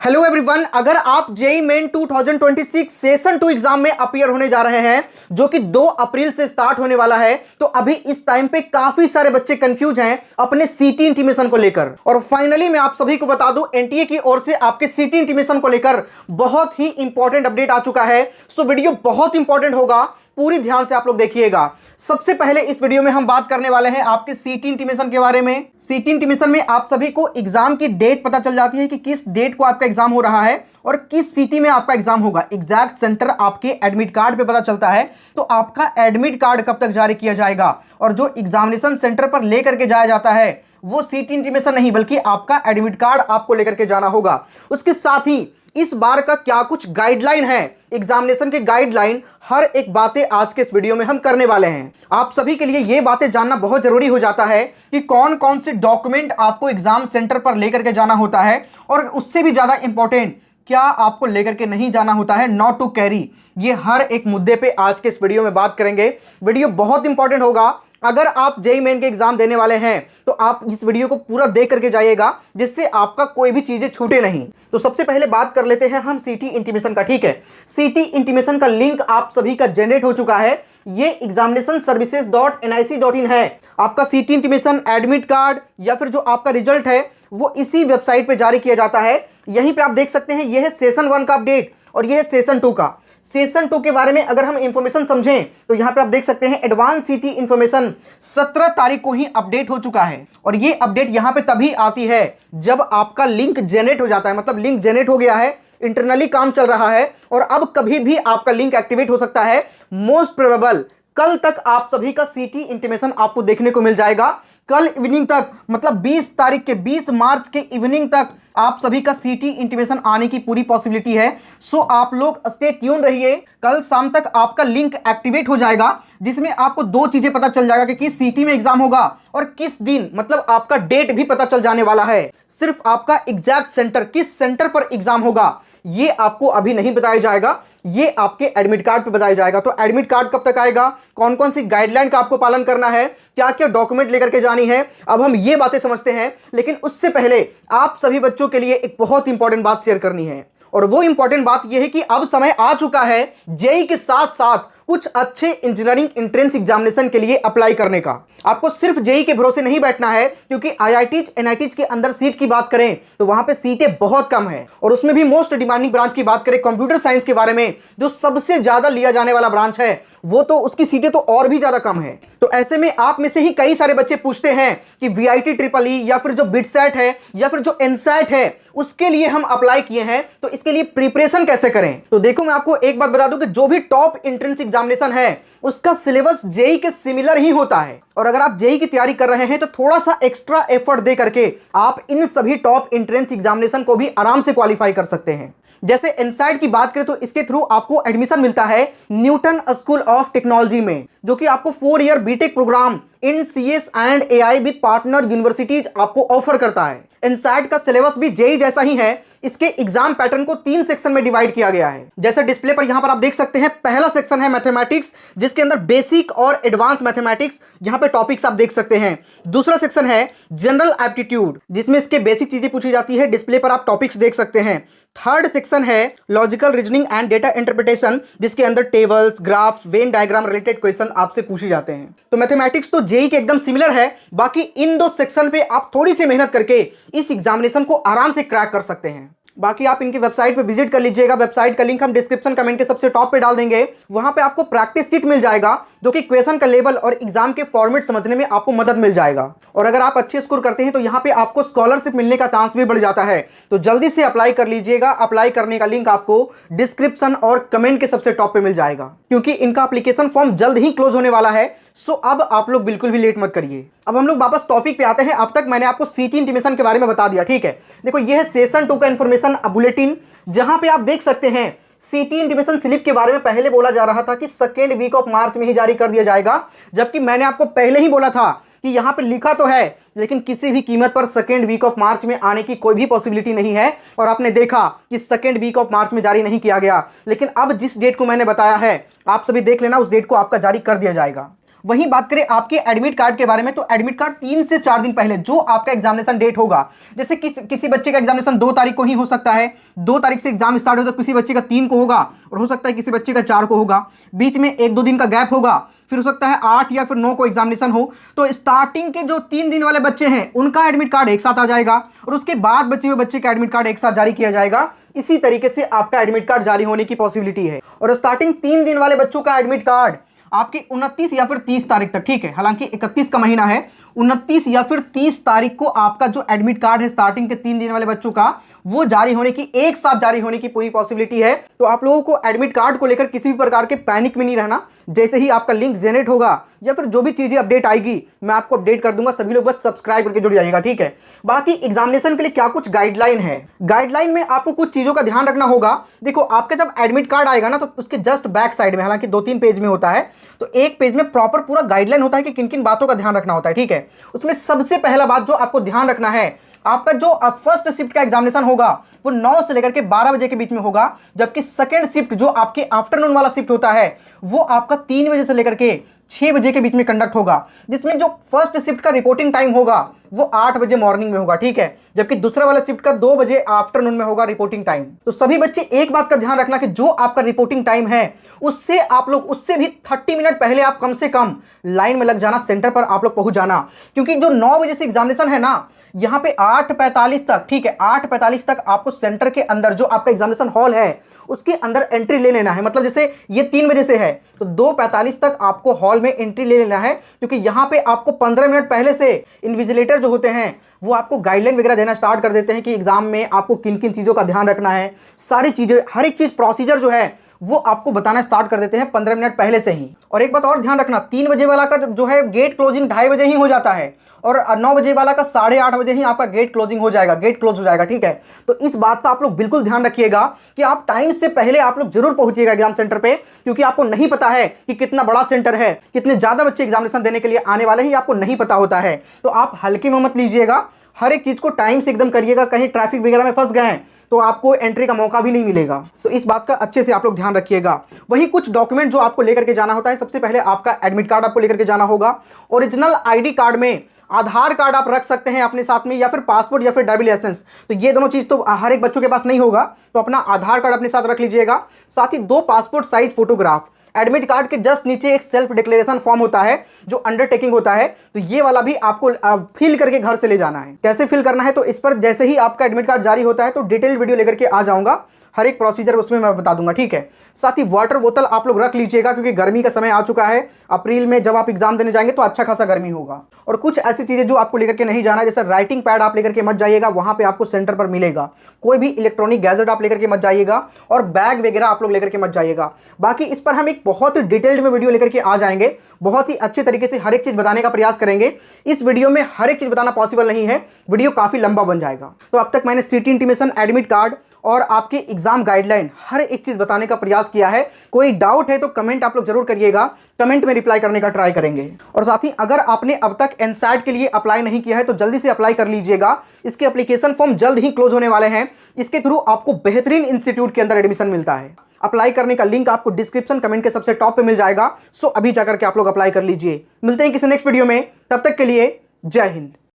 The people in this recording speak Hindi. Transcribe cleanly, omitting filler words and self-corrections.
हेलो एवरीवन, अगर आप जेईई मेन 2026 सेशन 2 एग्जाम में अपीयर होने जा रहे हैं जो कि 2 अप्रैल से स्टार्ट होने वाला है, तो अभी इस टाइम पे काफी सारे बच्चे कंफ्यूज हैं अपने सीटी इंटीमेशन को लेकर। और फाइनली मैं आप सभी को बता दूं, एनटीए की ओर से आपके सीटी इंटीमेशन को लेकर बहुत ही इंपॉर्टेंट अपडेट आ चुका है। सो वीडियो बहुत इंपॉर्टेंट होगा, पूरी ध्यान से आप लोग देखिएगा। सबसे पहले इस वीडियो में हम बात करने वाले हैं आपके सीटी इंटीमेशन के बारे में। सीटी इंटीमेशन में आप सभी को एग्जाम की डेट पता चल जाती है कि किस डेट को आपका एग्जाम हो रहा है और किस सिटी में आपका एग्जाम होगा। एग्जैक्ट सेंटर आपके एडमिट कार्ड पे पता चलता है। तो आपका एडमिट कार्ड कब तक जारी किया जाएगा और जो एग्जामिनेशन सेंटर पर लेकर के जाया जाता है वो सीटी इंटीमेशन नहीं बल्कि आपका एडमिट कार्ड आपको लेकर के जाना होगा। उसके साथ ही इस बार का क्या कुछ गाइडलाइन है, एग्जामिनेशन के गाइडलाइन, हर एक बातें आज के इस वीडियो में हम करने वाले हैं। आप सभी के लिए ये बातें जानना बहुत जरूरी हो जाता है कि कौन कौन से डॉक्यूमेंट आपको एग्जाम सेंटर पर लेकर के जाना होता है और उससे भी ज्यादा इंपॉर्टेंट क्या आपको लेकर के नहीं जाना होता है, नॉट टू कैरी। ये हर एक मुद्दे पे आज के इस वीडियो में बात करेंगे। वीडियो बहुत इंपॉर्टेंट होगा। अगर आप जेईई मेन के एग्जाम देने वाले हैं तो आप इस वीडियो को पूरा देख करके जाइएगा जिससे आपका कोई भी चीजें छूटे नहीं। तो सबसे पहले बात कर लेते हैं हम सीटी इंटीमेशन का। ठीक है, सीटी इंटीमेशन का लिंक आप सभी का जनरेट हो चुका है। ये examinationservices.nic.in है। आपका सीटी इंटीमेशन, एडमिट कार्ड या फिर जो आपका रिजल्ट है वो इसी वेबसाइट पे जारी किया जाता है। यहीं पे आप देख सकते हैं, यह है सेशन 1 का अपडेट और यह है सेशन 2 का। सेशन 2 के बारे में अगर हम इंफॉर्मेशन समझें तो यहां पे आप देख सकते हैं एडवांस सीटी इंफॉर्मेशन 17 तारीख को ही अपडेट हो चुका है। और ये अपडेट यहां पे तभी आती है जब आपका लिंक जनरेट हो जाता है, मतलब लिंक जनरेट हो गया है, इंटरनली काम चल रहा है और अब कभी भी आपका लिंक एक्टिवेट हो सकता है। मोस्ट प्रोबेबल कल तक आप सभी का सीटी इंटीमेशन आपको देखने को मिल जाएगा। कल इवनिंग तक, मतलब 20 तारीख के 20 मार्च के इवनिंग तक आप सभी का सीटी इंटीमेशन आने की पूरी पॉसिबिलिटी है। सो आप लोग स्टे ट्यून रहिए। कल शाम तक आपका लिंक एक्टिवेट हो जाएगा जिसमें आपको 2 चीजें पता चल जाएगा कि किस सिटी में एग्जाम होगा और किस दिन, मतलब आपका डेट भी पता चल जाने वाला है। सिर्फ आपका एग्जैक्ट सेंटर, किस सेंटर पर एग्जाम होगा ये आपको अभी नहीं बताया जाएगा, ये आपके एडमिट कार्ड पे बताया जाएगा। तो एडमिट कार्ड कब तक आएगा, कौन कौन सी गाइडलाइन का आपको पालन करना है, क्या क्या डॉक्यूमेंट लेकर के जानी है, अब हम ये बातें समझते हैं। लेकिन उससे पहले आप सभी बच्चों के लिए एक बहुत इंपॉर्टेंट बात शेयर करनी है और वो इंपॉर्टेंट बात यह है कि अब समय आ चुका है जेईई के साथ साथ कुछ अच्छे इंजीनियरिंग एंट्रेंस एग्जामिनेशन के लिए अप्लाई करने का। आपको सिर्फ जेईई के भरोसे नहीं बैठना है क्योंकि आईआईटीज, एनआईटीज के अंदर सीट की बात करें तो वहां पे सीटें बहुत कम है और उसमें भी मोस्ट डिमांडिंग ब्रांच की बात करें कंप्यूटर साइंस के बारे में, जो सबसे ज्यादा लिया जाने वाला ब्रांच है, वो तो उसकी सीटें तो और भी ज्यादा कम है। तो ऐसे में आप में से ही कई सारे बच्चे पूछते हैं कि वीआईटी ट्रिपल ई या फिर जो बिटसेट है या फिर जो एनसेट है उसके लिए हम अप्लाई किए हैं, तो इसके लिए प्रिपरेशन कैसे करें। तो देखो, मैं आपको एक बात बता दूं कि जो भी टॉप एंट्रेंस एग्जामिनेशन है उसका सिलेबस जेईई के सिमिलर ही होता है। और अगर आप जेईई की तैयारी कर रहे हैं तो थोड़ा सा एक्स्ट्रा एफर्ट दे करके आप इन सभी टॉप एंट्रेंस एग्जामिनेशन को भी आराम से क्वालिफाई कर सकते हैं। जैसे एनसाइट की बात करें तो इसके थ्रू आपको एडमिशन मिलता है न्यूटन स्कूल ऑफ टेक्नोलॉजी में, जो कि आपको 4 year BTech programme in CS and AI with partner universities आपको ऑफर करता है। एनसाइट का सिलेबस भी जेईई जैसा ही है। इसके एग्जाम पैटर्न को 3 सेक्शन में डिवाइड किया गया है। जैसे डिस्प्ले पर यहां पर आप देख सकते हैं, पहला सेक्शन है मैथमेटिक्स जिसके अंदर बेसिक और एडवांस मैथमेटिक्स, यहां पे टॉपिक्स आप देख सकते हैं। दूसरा सेक्शन है जनरल एप्टीट्यूड जिसमें इसके बेसिक चीजें पूछी जाती है, डिस्प्ले पर आप टॉपिक्स देख सकते हैं। थर्ड सेक्शन है logical reasoning and data interpretation जिसके अंदर tables, graphs, Venn diagram related question आपसे पूछे जाते हैं। तो मैथमेटिक्स तो जेईई के एकदम सिमिलर है। बाकी इन 2 सेक्शन पे आप थोड़ी सी मेहनत करके इस एग्जामिनेशन को आराम से क्रैक कर सकते हैं। बाकी आप इनकी वेबसाइट पे विजिट कर लीजिएगा। वेबसाइट का लिंक हम डिस्क्रिप्शन कमेंट के सबसे टॉप पे डाल देंगे। वहां पे आपको प्रैक्टिस किट मिल जाएगा जो कि क्वेश्चन का लेवल और एग्जाम के फॉर्मेट समझने में आपको मदद मिल जाएगा। और अगर आप अच्छे स्कोर करते हैं तो यहाँ पे आपको स्कॉलरशिप मिलने का चांस भी बढ़ जाता है। तो जल्दी से अप्लाई कर लीजिएगा। अप्लाई करने का लिंक आपको डिस्क्रिप्शन और कमेंट के सबसे टॉप पे मिल जाएगा क्योंकि इनका एप्लीकेशन फॉर्म जल्द ही क्लोज होने वाला है। सो अब आप लोग बिल्कुल भी लेट मत करिए। अब हम लोग वापस टॉपिक पे आते हैं। अब तक मैंने आपको सीटी इंटीमेशन के बारे में बता दिया, ठीक है। देखो, यह है सेशन 2 का इंफॉर्मेशन बुलेटिन जहां पे आप देख सकते हैं सीटी इंटीमेशन स्लिप के बारे में पहले बोला जा रहा था कि सेकेंड वीक ऑफ मार्च में ही जारी कर दिया जाएगा, जबकि मैंने आपको पहले ही बोला था कि यहां पे लिखा तो है लेकिन किसी भी कीमत पर सेकेंड वीक ऑफ मार्च में आने की कोई भी पॉसिबिलिटी नहीं है। और आपने देखा कि सेकेंड वीक ऑफ मार्च में जारी नहीं किया गया, लेकिन अब जिस डेट को मैंने बताया है आप सभी देख लेना, उस डेट को आपका जारी कर दिया जाएगा। वहीं बात करें आपके एडमिट कार्ड के बारे में, तो एडमिट कार्ड 3 से 4 दिन पहले जो आपका एग्जामिनेशन डेट होगा, जैसे किसी बच्चे का एग्जामिनेशन 2 तारीख को ही हो सकता है, 2 तारीख से एग्जाम स्टार्ट हो तो किसी बच्चे का 3 को होगा, और हो सकता है किसी बच्चे का 4 को होगा, बीच में 1-2 दिन का गैप होगा, फिर हो सकता है 8 या फिर 9 को एग्जामिनेशन हो। तो स्टार्टिंग के जो 3 दिन वाले बच्चे हैं उनका एडमिट कार्ड एक साथ आ जाएगा, और उसके बाद बचे हुए बच्चे का एडमिट कार्ड एक साथ जारी किया जाएगा। इसी तरीके से आपका एडमिट कार्ड जारी होने की पॉसिबिलिटी है। और स्टार्टिंग 3 दिन वाले बच्चों का एडमिट कार्ड आपकी 29 या फिर 30 तारीख तक, ठीक है, हालांकि 31 का महीना है, 29 या फिर 30 तारीख को आपका जो एडमिट कार्ड है स्टार्टिंग के 3 दिन वाले बच्चों का, वो जारी होने की, एक साथ जारी होने की पूरी पॉसिबिलिटी है। तो आप लोगों को एडमिट कार्ड को लेकर किसी भी प्रकार के पैनिक में नहीं रहना। जैसे ही आपका लिंक जनरेट होगा या फिर जो भी चीजें अपडेट आएगी मैं आपको अपडेट कर दूंगा। सभी लोग बस सब्सक्राइब करके जुड़ जाइएगा, ठीक है। बाकी एग्जामिनेशन के लिए क्या कुछ गाइडलाइन है, गाइडलाइन में आपको कुछ चीजों का ध्यान रखना होगा। देखो, आपका जब एडमिट कार्ड आएगा ना, तो उसके जस्ट बैक साइड में, हालांकि 2-3 पेज में होता है, तो एक पेज में प्रॉपर पूरा गाइडलाइन होता है कि किन किन बातों का ध्यान रखना होता है, ठीक है। उसमें सबसे पहला बात जो आपको ध्यान रखना है, आपका जो फर्स्ट शिफ्ट का एग्जामिनेशन होगा वो 9 से लेकर के 12 बजे के बीच में होगा, जबकि सेकंड शिफ्ट जो आपके आफ्टरनून वाला शिफ्ट होता है वो आपका 3 बजे से लेकर के 6 बजे के बीच में कंडक्ट होगा, जिसमें जो फर्स्ट शिफ्ट का रिपोर्टिंग टाइम होगा वो 8 बजे मॉर्निंग में होगा, ठीक है, जबकि दूसरा वाला शिफ्ट का 2 बजे आफ्टरनून में होगा रिपोर्टिंग टाइम। तो सभी बच्चे एक बात का ध्यान रखना कि जो आपका रिपोर्टिंग टाइम है उससे आप लोग, उससे भी 30 मिनट पहले आप कम से कम लाइन में लग जाना, सेंटर पर आप लोग पहुंच जाना, क्योंकि जो 9 बजे से एग्जामिनेशन है ना, यहां पे 8:45 तक, ठीक है, 8:45 तक आपको सेंटर के अंदर जो आपका एग्जामिनेशन हॉल है उसके अंदर एंट्री ले लेना है। मतलब जैसे ये 3 बजे से है तो 2:45 तक आपको हॉल में एंट्री ले लेना है, क्योंकि यहां पे आपको 15 मिनट पहले से इन्विजिलेटर जो होते हैं वो आपको गाइडलाइन वगैरह देना स्टार्ट कर देते हैं कि एग्जाम में आपको किन किन चीज़ों का ध्यान रखना है। सारी चीज़ें, हर एक चीज़, प्रोसीजर जो है वो आपको बताना स्टार्ट कर देते हैं 15 मिनट पहले से ही। और एक बात और ध्यान रखना, 3 बजे वाला का जो है गेट क्लोजिंग 2:30 बजे ही हो जाता है, और 9 बजे वाला का 8:30 बजे ही आपका गेट क्लोजिंग हो जाएगा, गेट क्लोज हो जाएगा, ठीक है। तो इस बात का आप लोग बिल्कुल ध्यान रखिएगा कि आप टाइम से पहले आप लोग जरूर पहुंचिएगा एग्जाम सेंटर पे, क्योंकि आपको नहीं पता है कि कितना बड़ा सेंटर है, कितने ज्यादा बच्चे एग्जामिनेशन देने के लिए आने वाले हैं, आपको नहीं पता होता है। तो आप हल्के में मत लीजिएगा, हर एक चीज को टाइम से एकदम करिएगा। कहीं ट्रैफिक वगैरह में फंस गए हैं तो आपको एंट्री का मौका भी नहीं मिलेगा। तो इस बात का अच्छे से आप लोग ध्यान रखिएगा। वही कुछ डॉक्यूमेंट जो आपको लेकर के जाना होता है, सबसे पहले आपका एडमिट कार्ड आपको लेकर के जाना होगा। ओरिजिनल आईडी कार्ड में आधार कार्ड आप रख सकते हैं अपने साथ में, या फिर पासपोर्ट या फिर ड्राइविंग लाइसेंस। तो ये दोनों चीज तो हर एक बच्चों के पास नहीं होगा, तो अपना आधार कार्ड अपने साथ रख लीजिएगा। साथ ही 2 passport size photograph. Admit card के जस्ट नीचे एक सेल्फ डिक्लेरेशन फॉर्म होता है जो अंडरटेकिंग होता है, तो ये वाला भी आपको फिल करके घर से ले जाना है। कैसे फिल करना है, तो इस पर जैसे ही आपका एडमिट कार्ड जारी होता है तो डिटेल वीडियो लेकर के आ जाऊंगा, हर एक प्रोसीजर उसमें मैं बता दूंगा, ठीक है। साथ ही वाटर बोतल आप लोग रख लीजिएगा, क्योंकि गर्मी का समय आ चुका है। अप्रैल में जब आप एग्जाम देने जाएंगे तो अच्छा खासा गर्मी होगा। और कुछ ऐसी चीजें जो आपको लेकर के नहीं जाना, जैसे राइटिंग पैड आप लेकर के मत जाइएगा, वहां पे आपको सेंटर पर मिलेगा। कोई भी इलेक्ट्रॉनिक गैजेट आप लेकर के मत जाइएगा, और बैग वगैरह आप लोग लेकर के मत जाइएगा। बाकी इस पर हम एक बहुत ही डिटेल्ड में वीडियो लेकर के आ जाएंगे, बहुत ही अच्छे तरीके से हर एक चीज बताने का प्रयास करेंगे। इस वीडियो में हर एक चीज बताना पॉसिबल नहीं है, वीडियो काफी लंबा बन जाएगा। तो अब तक मैंने सिटी इंटीमेशन, एडमिट कार्ड और आपके एग्जाम गाइडलाइन हर एक चीज बताने का प्रयास किया है। कोई डाउट है तो कमेंट आप लोग जरूर करिएगा, कमेंट में रिप्लाई करने का ट्राई करेंगे। और साथ ही अगर आपने अब तक एनसैट के लिए अप्लाई नहीं किया है तो जल्दी से अप्लाई कर लीजिएगा। इसके एप्लीकेशन फॉर्म जल्द ही क्लोज होने वाले हैं। इसके थ्रू आपको बेहतरीन इंस्टीट्यूट के अंदर एडमिशन मिलता है। अप्लाई करने का लिंक आपको डिस्क्रिप्शन कमेंट के सबसे टॉप पे मिल जाएगा। सो अभी जाकर के आप लोग अप्लाई कर लीजिए। मिलते हैं किसी नेक्स्ट वीडियो में, तब तक के लिए जय हिंद।